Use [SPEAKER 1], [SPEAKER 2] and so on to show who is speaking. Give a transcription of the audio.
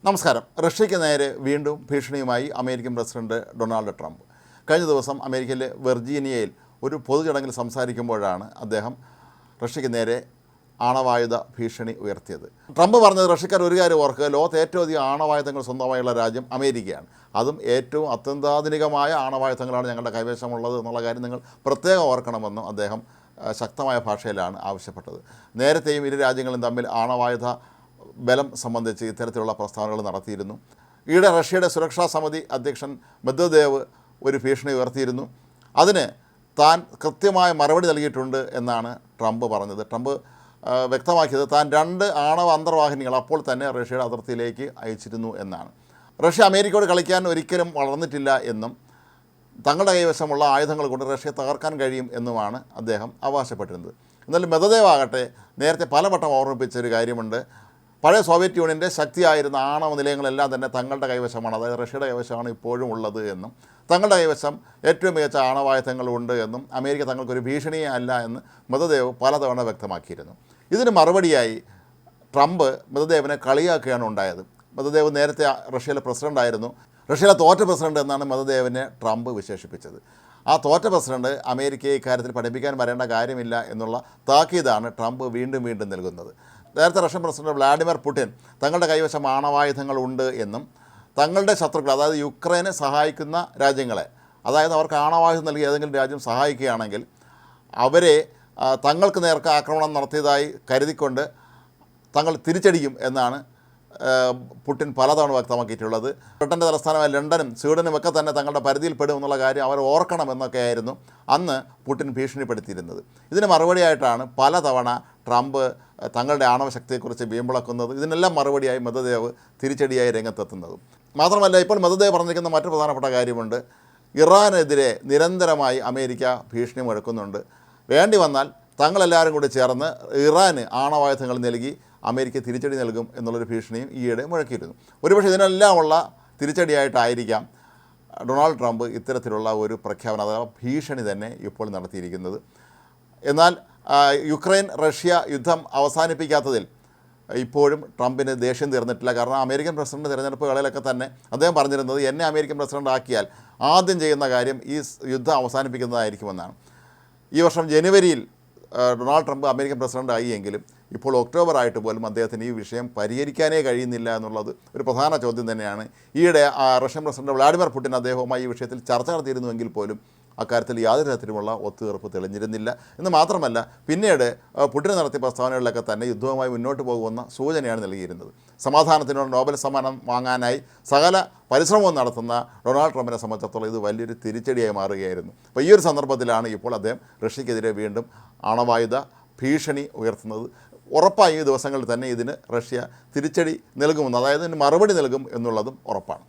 [SPEAKER 1] നമസ്കാരം. റഷ്യയ്ക്ക് നേരെ വീണ്ടും ഭീഷണിയുമായി അമേരിക്കൻ പ്രസിഡന്റ് ഡൊണാൾഡ് ട്രംപ്. കഴിഞ്ഞ ദിവസം അമേരിക്കയിലെ വെർജീനിയയിൽ ഒരു പൊതുചടങ്ങിൽ സംസാരിക്കുമ്പോഴാണ് അദ്ദേഹം റഷ്യയ്ക്ക് നേരെ ആണവായുധ ഭീഷണി ഉയർത്തിയത്. ട്രംപ് പറഞ്ഞത് റഷ്യക്കാർ ഒരു കാര്യം ഓർക്കുക, ലോകത്ത് ഏറ്റവും അധികം ആണവായുധങ്ങൾ സ്വന്തമായുള്ള രാജ്യം അമേരിക്കയാണ്. അതും ഏറ്റവും അത്യന്താധുനികമായ ആണവായുധങ്ങളാണ് ഞങ്ങളുടെ കൈവശമുള്ളത് എന്നുള്ള കാര്യം നിങ്ങൾ പ്രത്യേകം ഓർക്കണമെന്നും അദ്ദേഹം ശക്തമായ ഭാഷയിലാണ് ആവശ്യപ്പെട്ടത്. നേരത്തെയും ഇരു രാജ്യങ്ങളും തമ്മിൽ ആണവായുധ ബലം സംബന്ധിച്ച് ഇത്തരത്തിലുള്ള പ്രസ്താവനകൾ നടത്തിയിരുന്നു. ഈയിടെ റഷ്യയുടെ സുരക്ഷാ സമിതി അധ്യക്ഷൻ മെദ്വദേവ് ഒരു ഭീഷണി ഉയർത്തിയിരുന്നു. അതിന് താൻ കൃത്യമായ മറുപടി നൽകിയിട്ടുണ്ട് എന്നാണ് ട്രംപ് പറഞ്ഞത്. ട്രംപ് വ്യക്തമാക്കിയത് താൻ 2 ആണവ അന്തർവാഹിനികൾ അപ്പോൾ തന്നെ റഷ്യയുടെ അതിർത്തിയിലേക്ക് അയച്ചിരുന്നു എന്നാണ്. റഷ്യ അമേരിക്കയോട് കളിക്കാൻ ഒരിക്കലും വളർന്നിട്ടില്ല എന്നും തങ്ങളുടെ കൈവശമുള്ള ആയുധങ്ങൾ കൊണ്ട് റഷ്യയെ തകർക്കാൻ കഴിയും എന്നുമാണ് അദ്ദേഹം അവകാശപ്പെട്ടിരുന്നത്. എന്നാൽ മെദ്വദേവ് ആകട്ടെ നേരത്തെ പലവട്ടം ഓർമ്മിപ്പിച്ചൊരു കാര്യമുണ്ട്. പഴയ സോവിയറ്റ് യൂണിയൻ്റെ ശക്തിയായിരുന്ന ആണവ നിലയങ്ങളെല്ലാം തന്നെ തങ്ങളുടെ കൈവശമാണ്, അതായത് റഷ്യയുടെ കൈവശമാണ് ഇപ്പോഴും ഉള്ളത് എന്നും തങ്ങളുടെ കൈവശം ഏറ്റവും മികച്ച ആണവായുധങ്ങളുണ്ട് എന്നും അമേരിക്ക തങ്ങൾക്കൊരു ഭീഷണിയേ അല്ല എന്ന് മെദ്വദേവ് പലതവണ വ്യക്തമാക്കിയിരുന്നു. ഇതിന് മറുപടിയായി ട്രംപ് മെദ്വദേവിനെ കളിയാക്കുകയാണ് ഉണ്ടായത്. മെദ്വദേവ് നേരത്തെ റഷ്യയിലെ പ്രസിഡൻ്റായിരുന്നു. റഷ്യയിലെ തോറ്റ പ്രസിഡന്റ് എന്നാണ് മെദ്വദേവിനെ ട്രംപ് വിശേഷിപ്പിച്ചത്. ആ തോറ്റ പ്രസിഡന്റ് അമേരിക്കയെ ഇക്കാര്യത്തിൽ പഠിപ്പിക്കാൻ വരേണ്ട കാര്യമില്ല എന്നുള്ള താക്കീതാണ് ട്രംപ് വീണ്ടും നൽകുന്നത്. നേരത്തെ റഷ്യൻ പ്രസിഡന്റ് വ്ളാഡിമിർ പുടിൻ തങ്ങളുടെ കൈവശം ആണവായുധങ്ങളുണ്ട് എന്നും തങ്ങളുടെ ശത്രുക്കൾ, അതായത് യുക്രൈനെ സഹായിക്കുന്ന രാജ്യങ്ങളെ, അതായത് അവർക്ക് ആണവായുധം നൽകി ഏതെങ്കിലും രാജ്യം സഹായിക്കുകയാണെങ്കിൽ അവരെ തങ്ങൾക്ക് നേർക്ക് ആക്രമണം നടത്തിയതായി കരുതിക്കൊണ്ട് തങ്ങൾ തിരിച്ചടിക്കും എന്നാണ് പുടിൻ പലതവണ വ്യക്തമാക്കിയിട്ടുള്ളത്. ബ്രിട്ടൻ്റെ തലസ്ഥാനമായ ലണ്ടനും സ്വീഡനും ഒക്കെ തന്നെ തങ്ങളുടെ പരിധിയിൽപ്പെടും എന്നുള്ള കാര്യം അവർ ഓർക്കണമെന്നൊക്കെയായിരുന്നു അന്ന് പുടിൻ ഭീഷണിപ്പെടുത്തിയിരുന്നത്. ഇതിന് മറുപടിയായിട്ടാണ് പലതവണ ട്രംപ് തങ്ങളുടെ ആണവശക്തിയെക്കുറിച്ച് വീമ്പിളക്കുന്നത്. ഇതിനെല്ലാം മറുപടിയായി മെദ്വദേവ് തിരിച്ചടിയായി രംഗത്തെത്തുന്നതും. മാത്രമല്ല, ഇപ്പോൾ മെദ്വദേവ് പറഞ്ഞിരിക്കുന്ന മറ്റു പ്രധാനപ്പെട്ട കാര്യമുണ്ട്. ഇറാനെതിരെ നിരന്തരമായി അമേരിക്ക ഭീഷണി മുഴക്കുന്നുണ്ട്. വേണ്ടി വന്നാൽ തങ്ങളെല്ലാവരും കൂടി ചേർന്ന് ഇറാന് ആണവായുധങ്ങൾ നൽകി അമേരിക്ക തിരിച്ചടി നൽകും എന്നുള്ളൊരു ഭീഷണിയും ഈയിടെ മുഴക്കിയിരുന്നു. ഒരുപക്ഷെ ഇതിനെല്ലാമുള്ള തിരിച്ചടിയായിട്ടായിരിക്കാം ഡൊണാൾഡ് ട്രംപ് ഇത്തരത്തിലുള്ള ഒരു പ്രഖ്യാപനം, അഥവാ ഭീഷണി തന്നെ ഇപ്പോൾ നടത്തിയിരിക്കുന്നത്. എന്നാൽ യുക്രൈൻ റഷ്യ യുദ്ധം അവസാനിപ്പിക്കാത്തതിൽ ഇപ്പോഴും ട്രംപിന് ദേഷ്യം തീർന്നിട്ടില്ല. കാരണം അമേരിക്കൻ പ്രസിഡന്റ് തിരഞ്ഞെടുപ്പുകളിലൊക്കെ തന്നെ അദ്ദേഹം പറഞ്ഞിരുന്നത് എന്നെ അമേരിക്കൻ പ്രസിഡന്റ് ആക്കിയാൽ ആദ്യം ചെയ്യുന്ന കാര്യം ഈ യുദ്ധം അവസാനിപ്പിക്കുന്നതായിരിക്കുമെന്നാണ്. ഈ വർഷം ജനുവരിയിൽ ഡൊണാൾഡ് ട്രംപ് അമേരിക്കൻ പ്രസിഡന്റ് ആയി എങ്കിലും ഇപ്പോൾ ഒക്ടോബർ ആയിട്ട് പോലും അദ്ദേഹത്തിന് ഈ വിഷയം പരിഹരിക്കാനേ കഴിയുന്നില്ല എന്നുള്ളത് ഒരു പ്രധാന ചോദ്യം തന്നെയാണ്. ഈയിടെ റഷ്യൻ പ്രസിഡന്റ് വ്ളാഡിമിർ പുടിൻ അദ്ദേഹവുമായി ഈ വിഷയത്തിൽ ചർച്ച നടത്തിയിരുന്നുവെങ്കിൽ പോലും അക്കാര്യത്തിൽ യാതൊരു തരത്തിലുമുള്ള ഒത്തുതീർപ്പ് തെളിഞ്ഞിരുന്നില്ല. എന്ന് മാത്രമല്ല, പിന്നീട് പുടിൻ നടത്തിയ പ്രസ്താവനകളിലൊക്കെ തന്നെ യുദ്ധവുമായി മുന്നോട്ട് പോകുമെന്ന സൂചനയാണ് നൽകിയിരുന്നത്. സമാധാനത്തിനുള്ള നോബൽ സമ്മാനം വാങ്ങാനായി സകല പരിശ്രമവും നടത്തുന്ന ഡൊണാൾഡ് ട്രംപിനെ സംബന്ധിച്ചിടത്തോളം ഇത് വലിയൊരു തിരിച്ചടിയായി മാറുകയായിരുന്നു. അപ്പോൾ ഈ ഒരു സന്ദർഭത്തിലാണ് ഇപ്പോൾ അദ്ദേഹം റഷ്യക്കെതിരെ വീണ്ടും ആണവായുധ ഭീഷണി ഉയർത്തുന്നത്. ഉറപ്പായി ഈ ദിവസങ്ങളിൽ തന്നെ ഇതിന് റഷ്യ തിരിച്ചടി നൽകുമെന്ന്, അതായത് ഇതിന് മറുപടി നൽകും എന്നുള്ളതും ഉറപ്പാണ്.